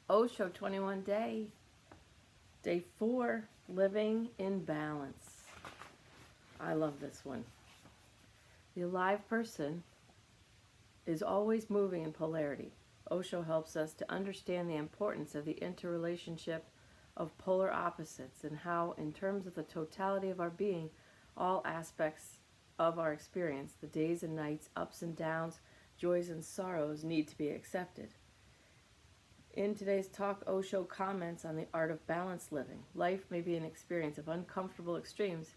Osho 21 day. Day 4, living in balance. I love this one. The alive person is always moving in polarity. Osho helps us to understand the importance of the interrelationship of polar opposites and how, in terms of the totality of our being, all aspects of our experience, the days and nights, ups and downs, joys and sorrows, need to be accepted. In today's talk, Osho comments on the art of balanced living. Life may be an experience of uncomfortable extremes,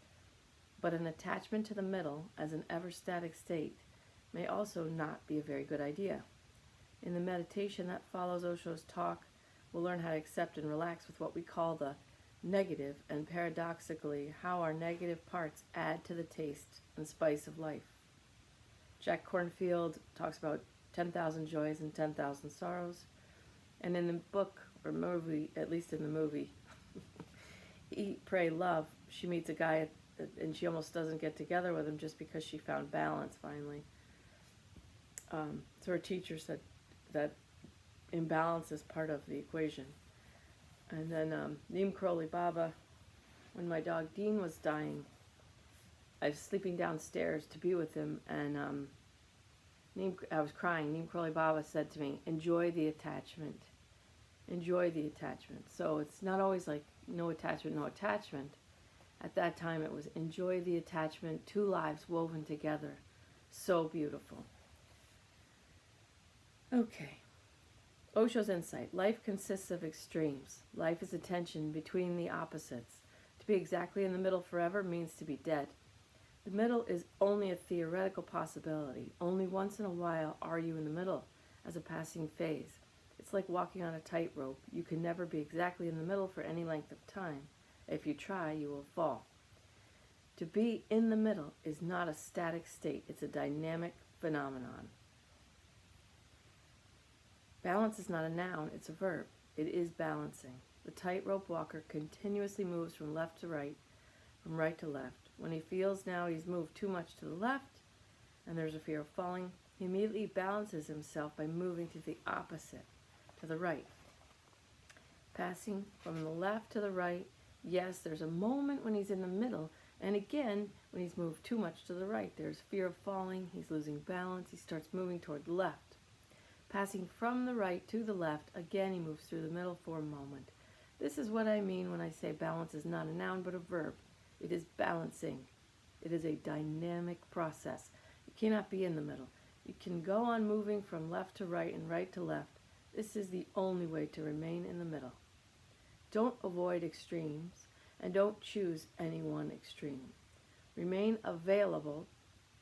but an attachment to the middle as an ever-static state may also not be a very good idea. In the meditation that follows Osho's talk, we'll learn how to accept and relax with what we call the negative, and paradoxically, how our negative parts add to the taste and spice of life. Jack Kornfield talks about 10,000 joys and 10,000 sorrows. And in the book, or movie, at least in the movie, Eat, Pray, Love, she meets a guy and she almost doesn't get together with him just because she found balance finally. So her teacher said that imbalance is part of the equation. And then Neem Karoli Baba, when my dog Dean was dying, I was sleeping downstairs to be with him, and I was crying. Neem Karoli Baba said to me, enjoy the attachment. Enjoy the attachment. So it's not always like no attachment, no attachment. At that time it was enjoy the attachment, two lives woven together. So beautiful. Okay. Osho's insight. Life consists of extremes. Life is a tension between the opposites. To be exactly in the middle forever means to be dead. The middle is only a theoretical possibility. Only once in a while are you in the middle as a passing phase. It's like walking on a tightrope. You can never be exactly in the middle for any length of time. If you try, you will fall. To be in the middle is not a static state. It's a dynamic phenomenon. Balance is not a noun, it's a verb. It is balancing. The tightrope walker continuously moves from left to right, from right to left. When he feels now he's moved too much to the left, and there's a fear of falling, he immediately balances himself by moving to the opposite, to the right. Passing from the left to the right, yes, there's a moment when he's in the middle, and again, when he's moved too much to the right, there's fear of falling, he's losing balance, he starts moving toward the left. Passing from the right to the left, again he moves through the middle for a moment. This is what I mean when I say balance is not a noun but a verb. It is balancing. It is a dynamic process. You cannot be in the middle. You can go on moving from left to right and right to left. This is the only way to remain in the middle. Don't avoid extremes, and don't choose any one extreme. Remain available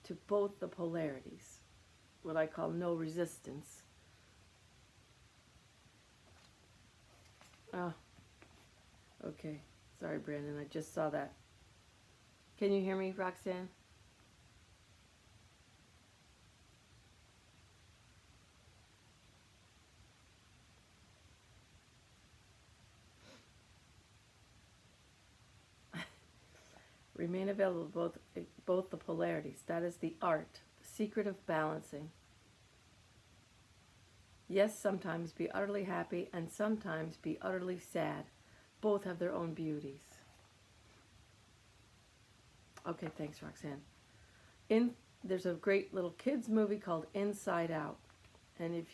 to both the polarities, what I call no resistance. Oh, okay. Sorry, Brandon, I just saw that. Can you hear me, Roxanne? Remain available both the polarities. That is the art, the secret of balancing. Yes, sometimes be utterly happy and sometimes be utterly sad. Both have their own beauties. Okay, thanks, Roxanne. There's a great little kids movie called Inside Out, and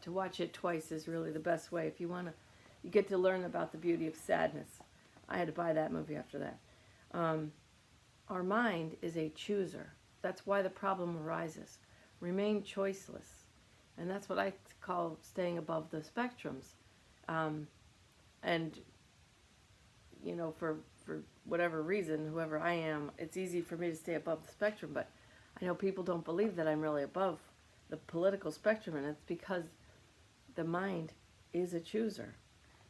to watch it twice is really the best way. If you want to, you get to learn about the beauty of sadness. I had to buy that movie after that. Our mind is a chooser. That's why the problem arises. Remain choiceless, and that's what I call staying above the spectrums. And you know, for whatever reason, whoever I am, it's easy for me to stay above the spectrum, but I know people don't believe that I'm really above the political spectrum, and it's because the mind is a chooser.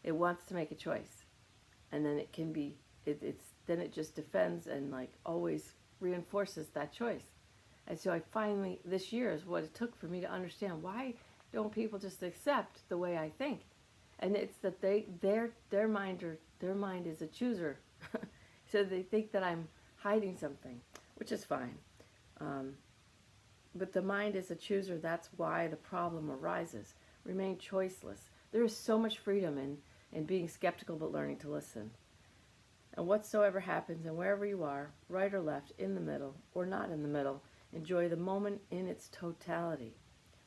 It wants to make a choice, and then it can be, then it just defends and like always reinforces that choice. And so I finally, this year is what it took for me to understand, why don't people just accept the way I think? And it's that their mind is a chooser. So they think that I'm hiding something, which is fine. But the mind is a chooser. That's why the problem arises. Remain choiceless. There is so much freedom in being skeptical but learning to listen. And whatsoever happens, and wherever you are, right or left, in the middle, or not in the middle, enjoy the moment in its totality.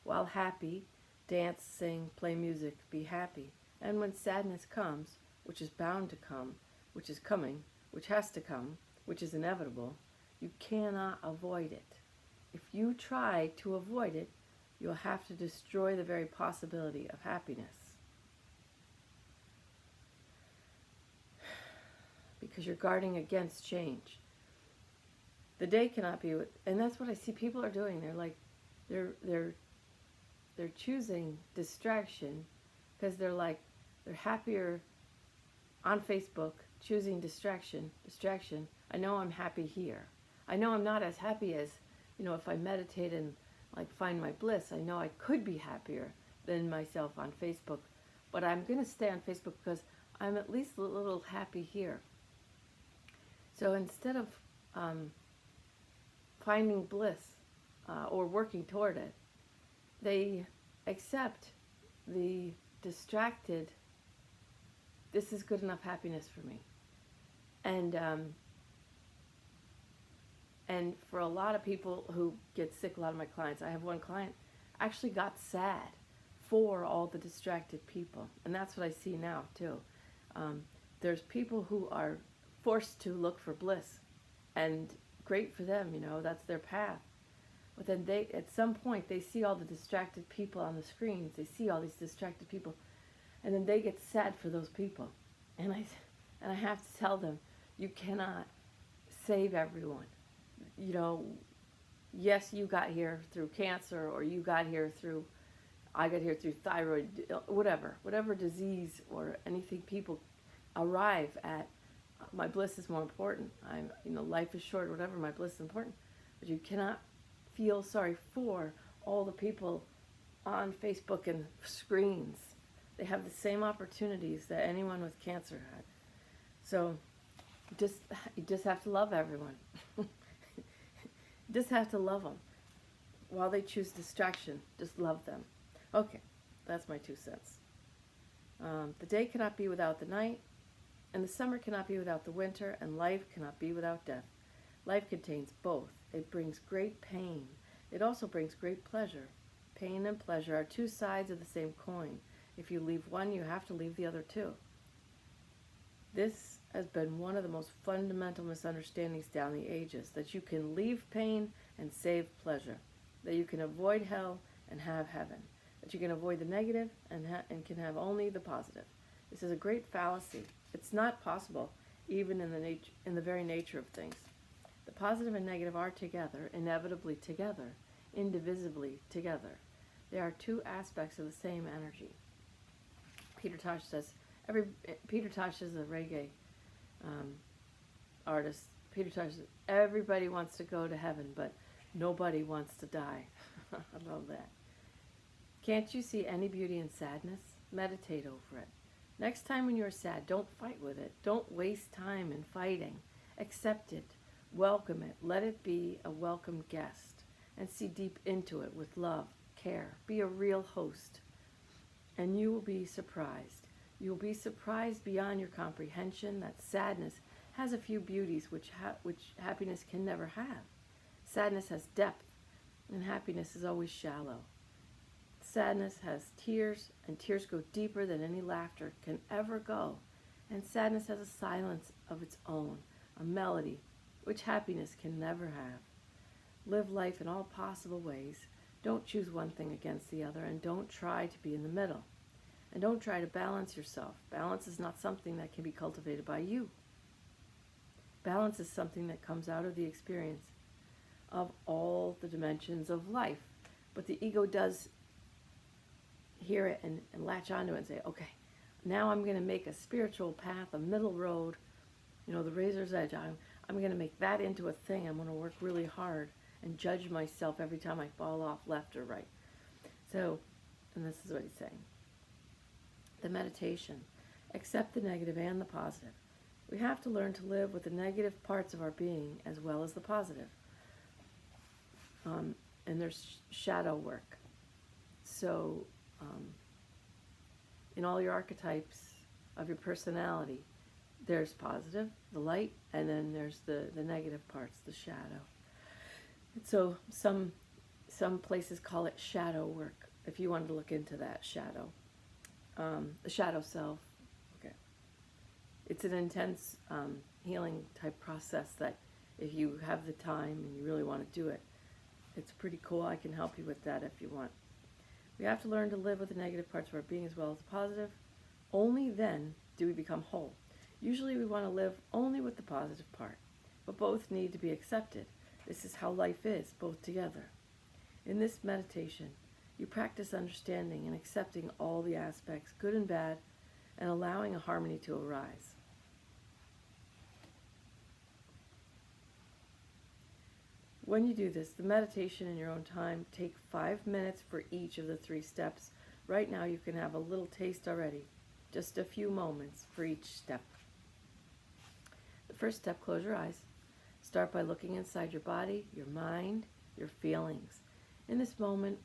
While happy, dance, sing, play music, be happy. And when sadness comes, which is bound to come, which is coming, which has to come, which is inevitable, you cannot avoid it. If you try to avoid it, you'll have to destroy the very possibility of happiness. Because you're guarding against change. The day cannot be, and that's what I see people are doing. They're like, they're choosing distraction because they're happier on Facebook, choosing distraction. I know I'm happy here. I know I'm not as happy as, if I meditate and find my bliss. I know I could be happier than myself on Facebook, but I'm going to stay on Facebook because I'm at least a little happy here. So instead of finding bliss or working toward it, they accept the distracted, this is good enough happiness for me. And for a lot of people who get sick, a lot of my clients, I have one client actually got sad for all the distracted people. And that's what I see now too. There's people who are forced to look for bliss, and great for them, that's their path. But then at some point, they see all the distracted people on the screens. They see all these distracted people, and then they get sad for those people. And I have to tell them, you cannot save everyone. Yes, you got here through cancer, or I got here through thyroid, whatever disease or anything people arrive at. My bliss is more important. Life is short, whatever, my bliss is important. But you cannot feel sorry for all the people on Facebook and screens. They have the same opportunities that anyone with cancer had. So you just have to love everyone. You just have to love them. While they choose distraction, just love them. Okay, that's my 2 cents. The day cannot be without the night, and the summer cannot be without the winter, and life cannot be without death. Life contains both. It brings great pain. It also brings great pleasure. Pain and pleasure are 2 sides of the same coin. If you leave one, you have to leave the other too. This has been one of the most fundamental misunderstandings down the ages, that you can leave pain and save pleasure, that you can avoid hell and have heaven, that you can avoid the negative and can have only the positive. This is a great fallacy. It's not possible, even in the very nature of things. The positive and negative are together, inevitably together, indivisibly together. They are 2 aspects of the same energy. Peter Tosh is a reggae artist. Peter Tosh says, everybody wants to go to heaven, but nobody wants to die. I love that. Can't you see any beauty in sadness? Meditate over it. Next time when you're sad, don't fight with it. Don't waste time in fighting. Accept it. Welcome it. Let it be a welcome guest. And see deep into it with love, care. Be a real host. And you will be surprised. You will be surprised beyond your comprehension that sadness has a few beauties which happiness can never have. Sadness has depth, and happiness is always shallow. Sadness has tears, and tears go deeper than any laughter can ever go. And sadness has a silence of its own, a melody, which happiness can never have. Live life in all possible ways. Don't choose one thing against the other, and don't try to be in the middle. And don't try to balance yourself. Balance is not something that can be cultivated by you. Balance is something that comes out of the experience of all the dimensions of life. But the ego does hear it and latch onto it and say, okay, now I'm going to make a spiritual path, a middle road, the razor's edge. I'm going to make that into a thing. I'm going to work really hard and judge myself every time I fall off left or right. So, and this is what he's saying. The meditation. Accept the negative and the positive. We have to learn to live with the negative parts of our being as well as the positive. And there's shadow work. So in all your archetypes of your personality, there's positive, the light, and then there's the negative parts, the shadow. And so some places call it shadow work, if you wanted to look into that shadow. The shadow self. Okay. It's an intense healing type process that if you have the time and you really want to do it, it's pretty cool. I can help you with that if you want. We have to learn to live with the negative parts of our being as well as the positive. Only then do we become whole. Usually we want to live only with the positive part, but both need to be accepted. This is how life is, both together. In this meditation, you practice understanding and accepting all the aspects, good and bad, and allowing a harmony to arise. When you do this, the meditation in your own time, take 5 minutes for each of the 3 steps. Right now you can have a little taste already, just a few moments for each step. The first step, close your eyes. Start by looking inside your body, your mind, your feelings. In this moment,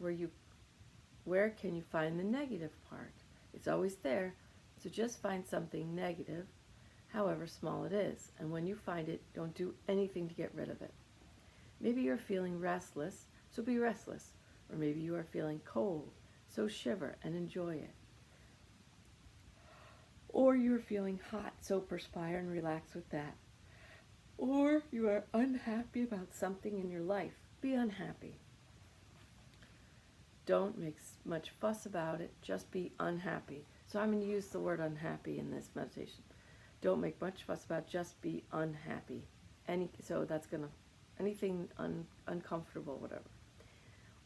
where can you find the negative part? It's always there, so just find something negative, however small it is. And when you find it, don't do anything to get rid of it. Maybe you're feeling restless, so be restless. Or maybe you are feeling cold, so shiver and enjoy it. Or you're feeling hot, so perspire and relax with that. Or you are unhappy about something in your life. Be unhappy. Don't make much fuss about it, just be unhappy. So I'm going to use the word unhappy in this meditation. Don't make much fuss about it, just be unhappy. So that's going to, anything uncomfortable, whatever.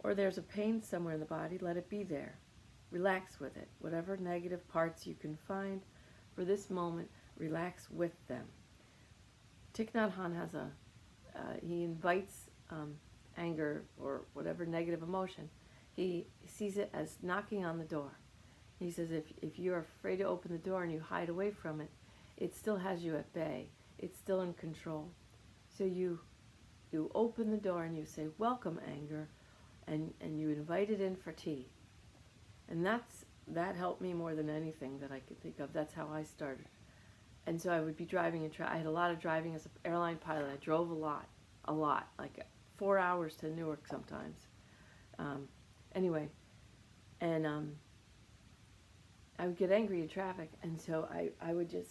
Or there's a pain somewhere in the body, let it be there. Relax with it. Whatever negative parts you can find for this moment, relax with them. Thich Nhat Hanh has he invites anger or whatever negative emotion. He sees it as knocking on the door. He says if you're afraid to open the door and you hide away from it, it still has you at bay. It's still in control. So you open the door and you say, welcome, anger, and you invite it in for tea. And that helped me more than anything that I could think of. That's how I started. And so I would be driving I had a lot of driving as an airline pilot. I drove a lot, like 4 hours to Newark sometimes. Anyway, and I would get angry in traffic, and so I would just,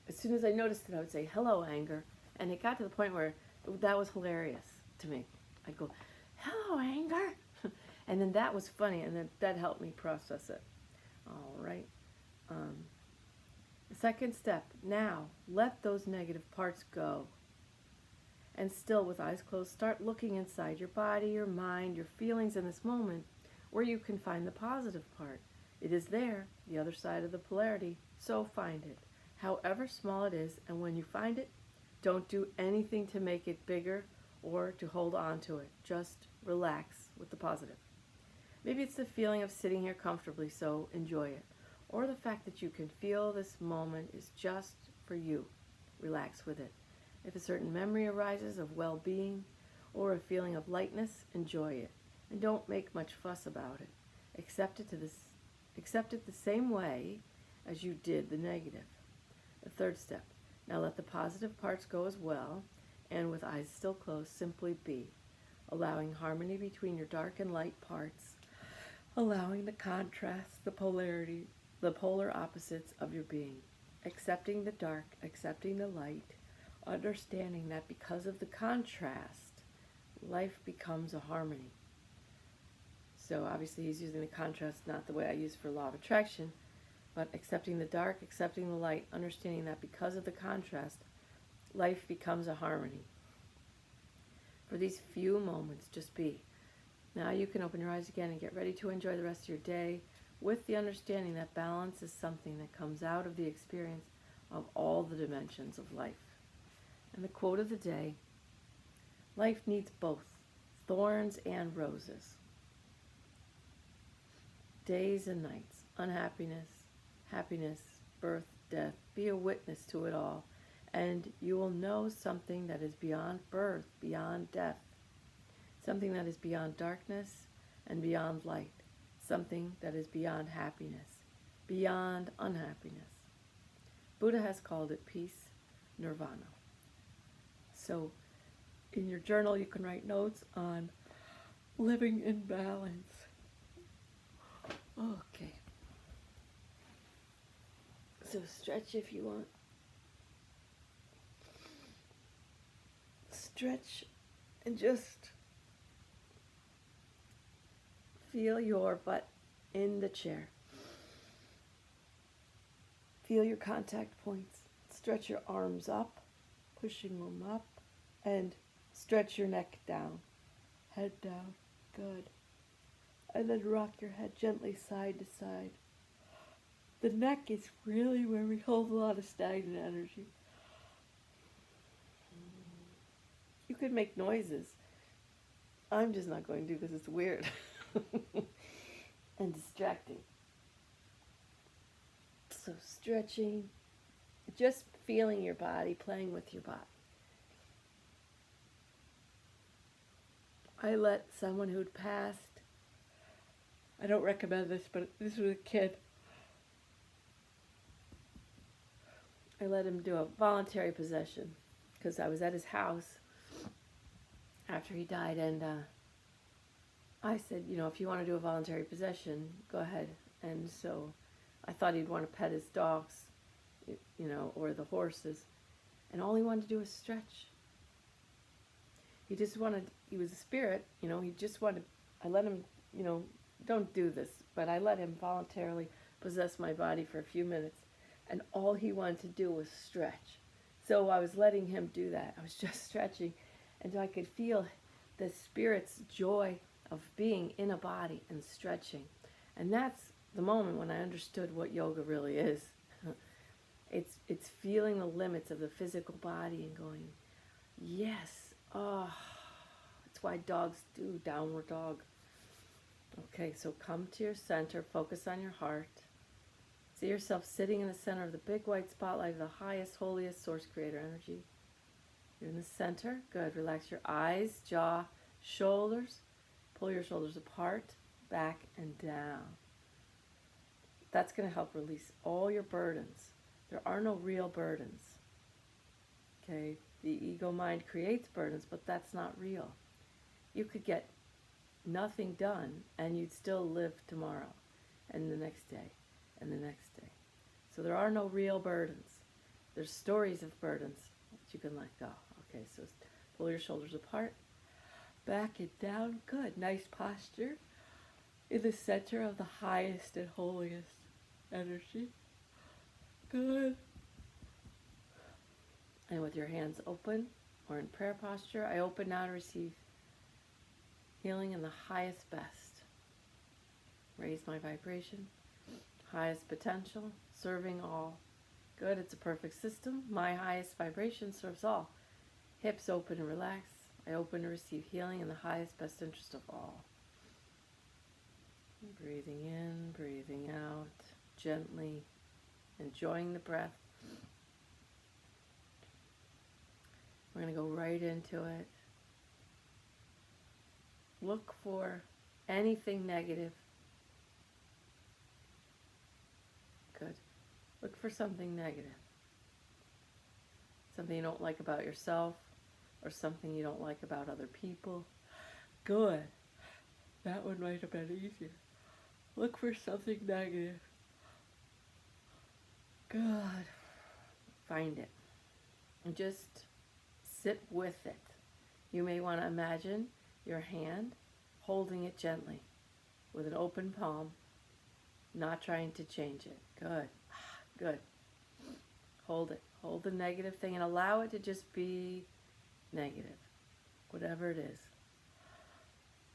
as soon as I noticed it, I would say, hello, anger. And it got to the point where that was hilarious to me. I'd go, hello, anger. And then that was funny, and then that helped me process it. All right. The second step, now let those negative parts go. And still with eyes closed, start looking inside your body, your mind, your feelings in this moment where you can find the positive part. It is there, the other side of the polarity, so find it, however small it is, and when you find it, don't do anything to make it bigger or to hold on to it. Just relax with the positive. Maybe it's the feeling of sitting here comfortably, so enjoy it. Or the fact that you can feel this moment is just for you. Relax with it. If a certain memory arises of well-being or a feeling of lightness, enjoy it. And don't make much fuss about it. Accept it the same way as you did the negative. The third step. Now let the positive parts go as well, and with eyes still closed, simply be. Allowing harmony between your dark and light parts. Allowing the contrast, the polarity, the polar opposites of your being. Accepting the dark, accepting the light, understanding that because of the contrast, life becomes a harmony. So obviously he's using the contrast, not the way I use for law of attraction, but accepting the dark, accepting the light, understanding that because of the contrast, life becomes a harmony. For these few moments, just be. Now you can open your eyes again and get ready to enjoy the rest of your day with the understanding that balance is something that comes out of the experience of all the dimensions of life. And the quote of the day, life needs both, thorns and roses. Days and nights, unhappiness, happiness, birth, death, be a witness to it all, and you will know something that is beyond birth, beyond death, something that is beyond darkness and beyond light, something that is beyond happiness, beyond unhappiness. Buddha has called it peace, nirvana. So in your journal you can write notes on living in balance. Okay. So stretch if you want. Stretch and just feel your butt in the chair. Feel your contact points. Stretch your arms up, pushing them up, and stretch your neck down. Head down. Good. And then rock your head gently side to side. The neck is really where we hold a lot of stagnant energy. You could make noises. I'm just not going to because it's weird and distracting. So stretching, just feeling your body, playing with your body. I let someone who'd passed, I don't recommend this, but this was a kid. I let him do a voluntary possession because I was at his house after he died, and I said, if you want to do a voluntary possession, go ahead. And so I thought he'd want to pet his dogs, or the horses, and all he wanted to do was stretch. He was a spirit, he just wanted, I let him, don't do this, but I let him voluntarily possess my body for a few minutes, and all he wanted to do was stretch. So I was letting him do that. I was just stretching, and I could feel the spirit's joy of being in a body and stretching. And that's the moment when I understood what yoga really is. It's feeling the limits of the physical body and going, yes, that's why dogs do downward dog. Okay, so come to your center, focus on your heart. See yourself sitting in the center of the big white spotlight of the highest, holiest source creator energy. You're in the center. Good. Relax your eyes, jaw, shoulders. Pull your shoulders apart, back, and down. That's going to help release all your burdens. There are no real burdens. Okay? The ego mind creates burdens, but that's not real. You could get nothing done, and you'd still live tomorrow, and the next day, and the next day. So there are no real burdens. There's stories of burdens that you can let go. Okay, so pull your shoulders apart, back and down. Good. Nice posture in the center of the highest and holiest energy. Good. And with your hands open or in prayer posture, I open now to receive healing in the highest best. Raise my vibration, highest potential, serving all. Good, it's a perfect system. My highest vibration serves all. Hips open and relax. I open to receive healing in the highest best interest of all. Breathing in, breathing out, gently, enjoying the breath. We're going to go right into it. Look for anything negative. Good. Look for something negative. Something you don't like about yourself, or something you don't like about other people. Good. That one might have been easier. Look for something negative. Good. Find it. And just sit with it. You may want to imagine your hand holding it gently with an open palm, not trying to change it. Good. Good. Hold it. Hold the negative thing and allow it to just be negative, whatever it is.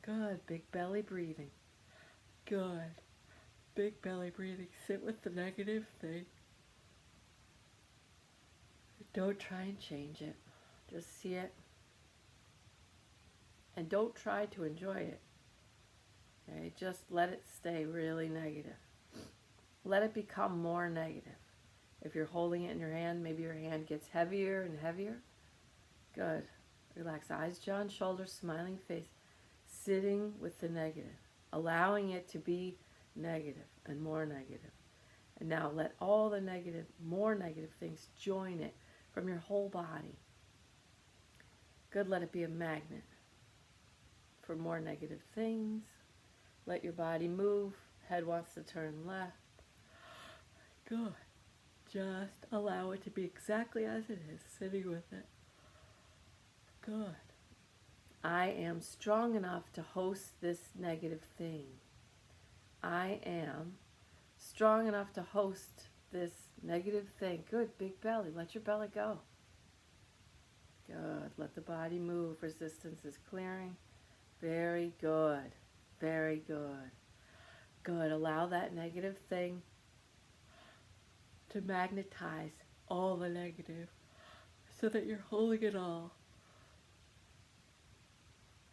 Good. Big belly breathing. Good. Big belly breathing. Sit with the negative thing. Don't try and change it. Just see it. And don't try to enjoy it. Okay? Just let it stay really negative. Let it become more negative. If you're holding it in your hand, maybe your hand gets heavier and heavier. Good. Relax eyes, jaw, and shoulders, smiling face. Sitting with the negative. Allowing it to be negative and more negative. And now let all the negative, more negative things join it from your whole body. Good, let it be a magnet for more negative things. Let your body move. Head wants to turn left. Good. Just allow it to be exactly as it is, sitting with it. Good. I am strong enough to host this negative thing. I am strong enough to host this negative thing. Good, big belly. Let your belly go. Good. Let the body move. Resistance is clearing. Very good. Very good. Good. Allow that negative thing to magnetize all the negative so that you're holding it all.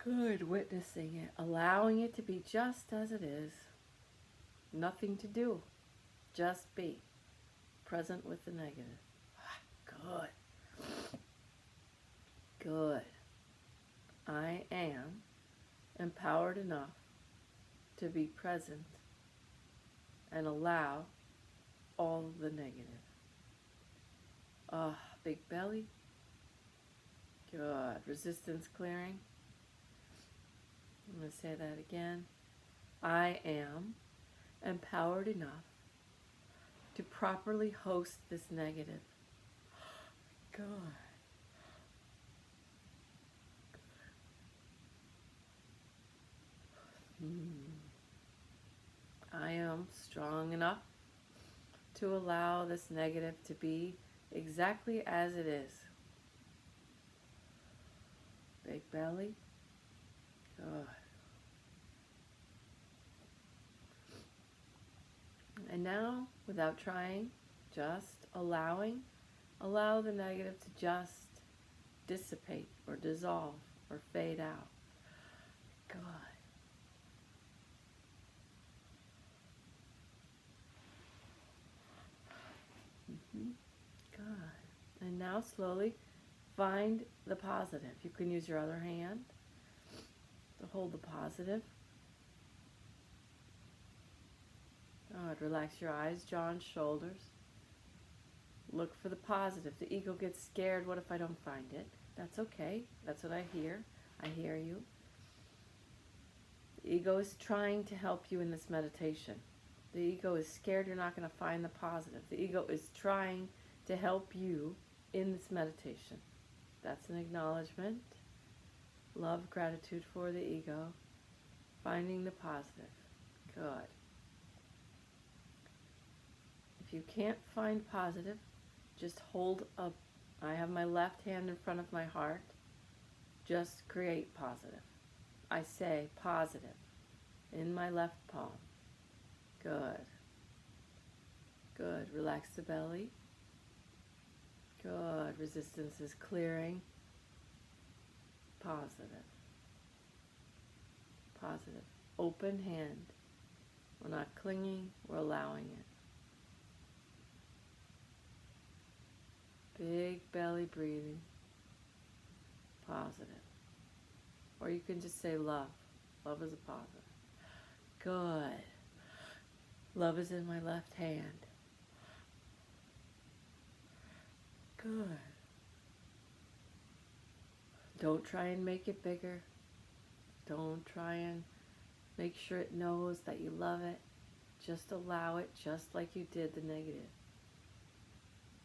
Good. Witnessing it. Allowing it to be just as it is. Nothing to do. Just be. Present with the negative. Good. Good. I am empowered enough to be present and allow all the negative. Big belly. Good. Resistance clearing. I'm going to say that again. I am empowered enough to properly host this negative. Good. I am strong enough to allow this negative to be exactly as it is. Big belly. Good. And now, without trying, just allow the negative to just dissipate or dissolve or fade out. Good. Good. And now slowly find the positive. You can use your other hand to hold the positive. Good. Relax your eyes, jaw, and shoulders. Look for the positive. The ego gets scared. What if I don't find it? That's okay. That's what I hear. I hear you. The ego is trying to help you in this meditation. The ego is scared you're not going to find the positive. The ego is trying to help you in this meditation. That's an acknowledgement. Love, gratitude for the ego. Finding the positive. Good. If you can't find positive, just hold up. I have my left hand in front of my heart. Just create positive. I say positive in my left palm. Good. Good. Relax the belly. Good. Resistance is clearing. Positive. Positive. Open hand. We're not clinging. We're allowing it. Big belly breathing. Positive. Or you can just say love. Love is a positive. Good. Love is in my left hand. Good. Don't try and make it bigger. Don't try and make sure it knows that you love it. Just allow it just like you did the negative.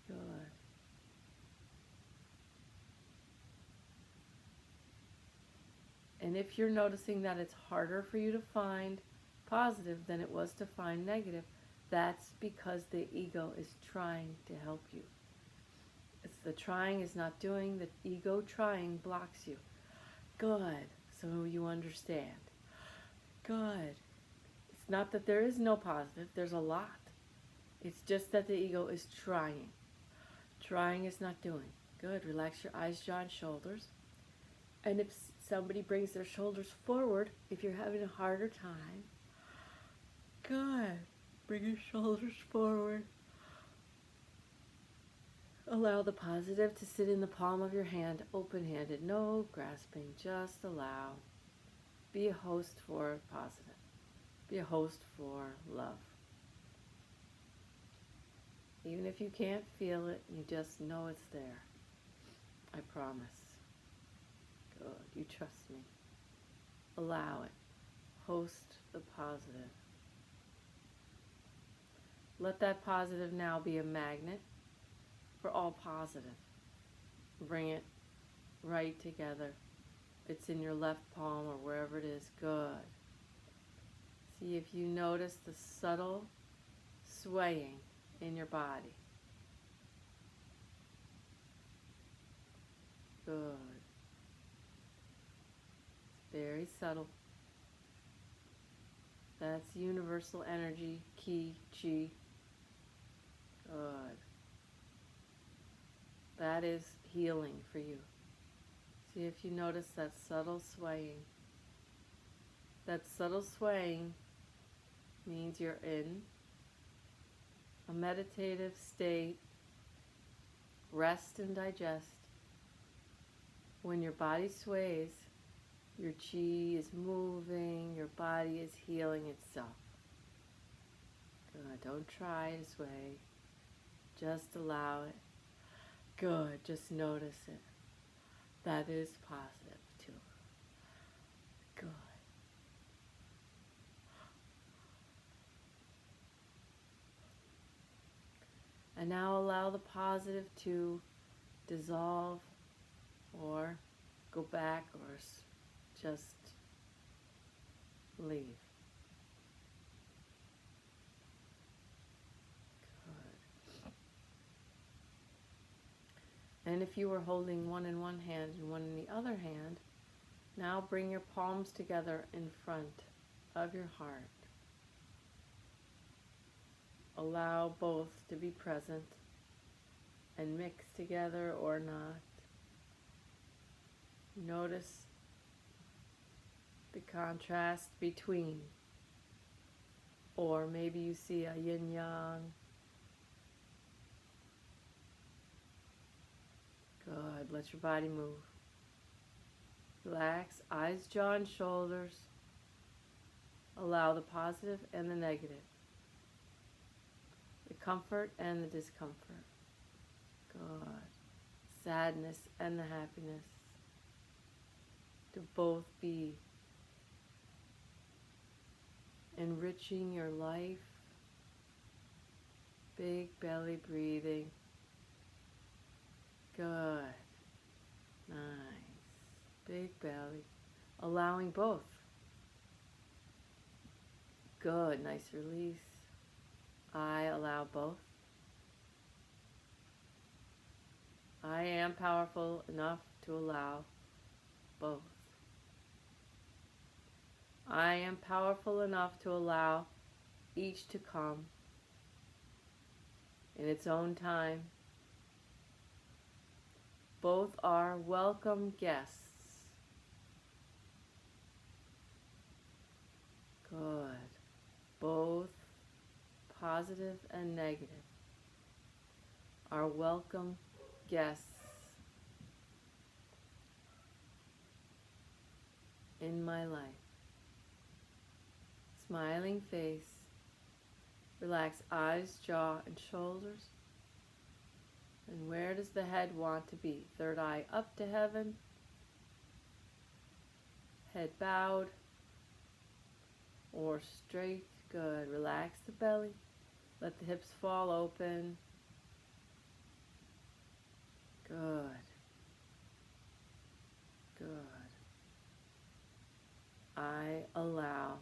Good. And if you're noticing that it's harder for you to find positive than it was to find negative, that's because the ego is trying to help you. It's the trying is not doing, the ego trying blocks you. Good. So you understand. Good. It's not that there is no positive, there's a lot. It's just that the ego is trying. Trying is not doing. Good. Relax your eyes, jaw, and shoulders. And if somebody brings their shoulders forward, if you're having a harder time, good. Bring your shoulders forward. Allow the positive to sit in the palm of your hand, open-handed, no grasping, just allow. Be a host for positive. Be a host for love. Even if you can't feel it, you just know it's there. I promise. Good. You trust me. Allow it. Host the positive. Let that positive now be a magnet for all positive. Bring it right together. If it's in your left palm or wherever it is, good. See if you notice the subtle swaying in your body. Good. It's very subtle. That's universal energy, ki, chi. Good. That is healing for you. See if you notice that subtle swaying. That subtle swaying means you're in a meditative state, rest and digest. When your body sways, your chi is moving, your body is healing itself. Good. Don't try to sway. Just allow it. Good. Just notice it. That is positive too. Good. And now allow the positive to dissolve or go back or just leave. Good. And if you were holding one in one hand and one in the other hand, now bring your palms together in front of your heart. Allow both to be present and mix together or not. Notice the contrast between, or maybe you see a yin-yang. Good. Let your body move. Relax, eyes, jaw, and shoulders. Allow the positive and the negative, the comfort and the discomfort. Good. Sadness and the happiness to both be enriching your life. Big belly breathing. Good. Nice. Big belly. Allowing both. Good. Nice release. I allow both. I am powerful enough to allow both. I am powerful enough to allow each to come in its own time. Both are welcome guests. Good. Both positive and negative are welcome guests in my life. Smiling face. Relax eyes, jaw, and shoulders. And where does the head want to be? Third eye up to heaven. Head bowed or straight. Good. Relax the belly. Let the hips fall open. Good. Good. I allow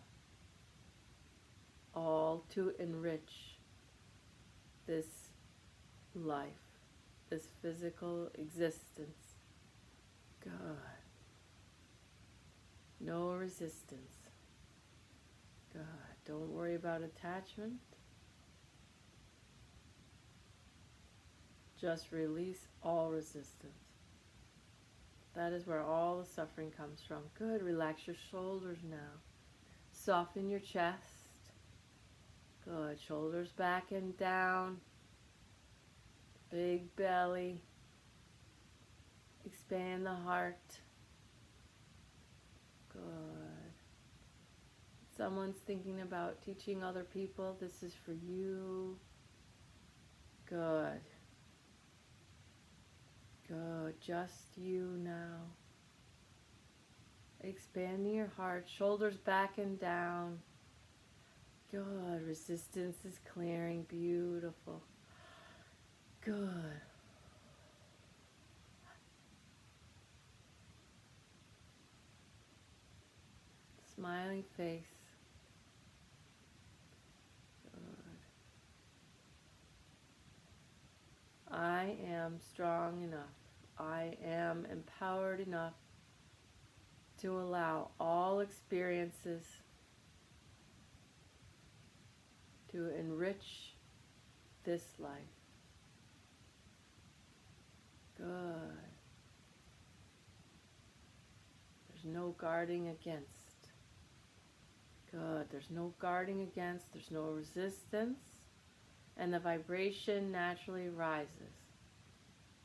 all to enrich this life, this physical existence. Good. No resistance. Good. Don't worry about attachment. Just release all resistance. That is where all the suffering comes from. Good. Relax your shoulders now. Soften your chest. Good. Shoulders back and down. Big belly. Expand the heart. Good. Someone's thinking about teaching other people. This is for you. Good. Good. Just you now. Expanding your heart, shoulders back and down. Good. Resistance is clearing. Beautiful. Good. Smiling face. Good. I am strong enough. I am empowered enough to allow all experiences to enrich this life. Good. There's no guarding against. Good. There's no guarding against. There's no resistance. And the vibration naturally rises.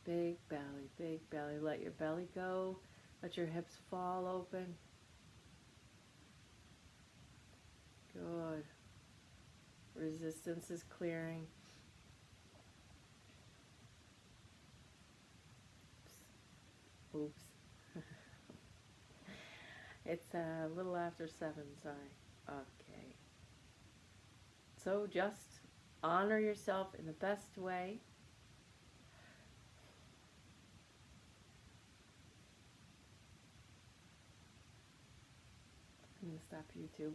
Big belly, big belly. Let your belly go. Let your hips fall open. Good. Resistance is clearing. Oops. It's a little after 7, sorry. Okay. So just honor yourself in the best way. I'm going to stop YouTube.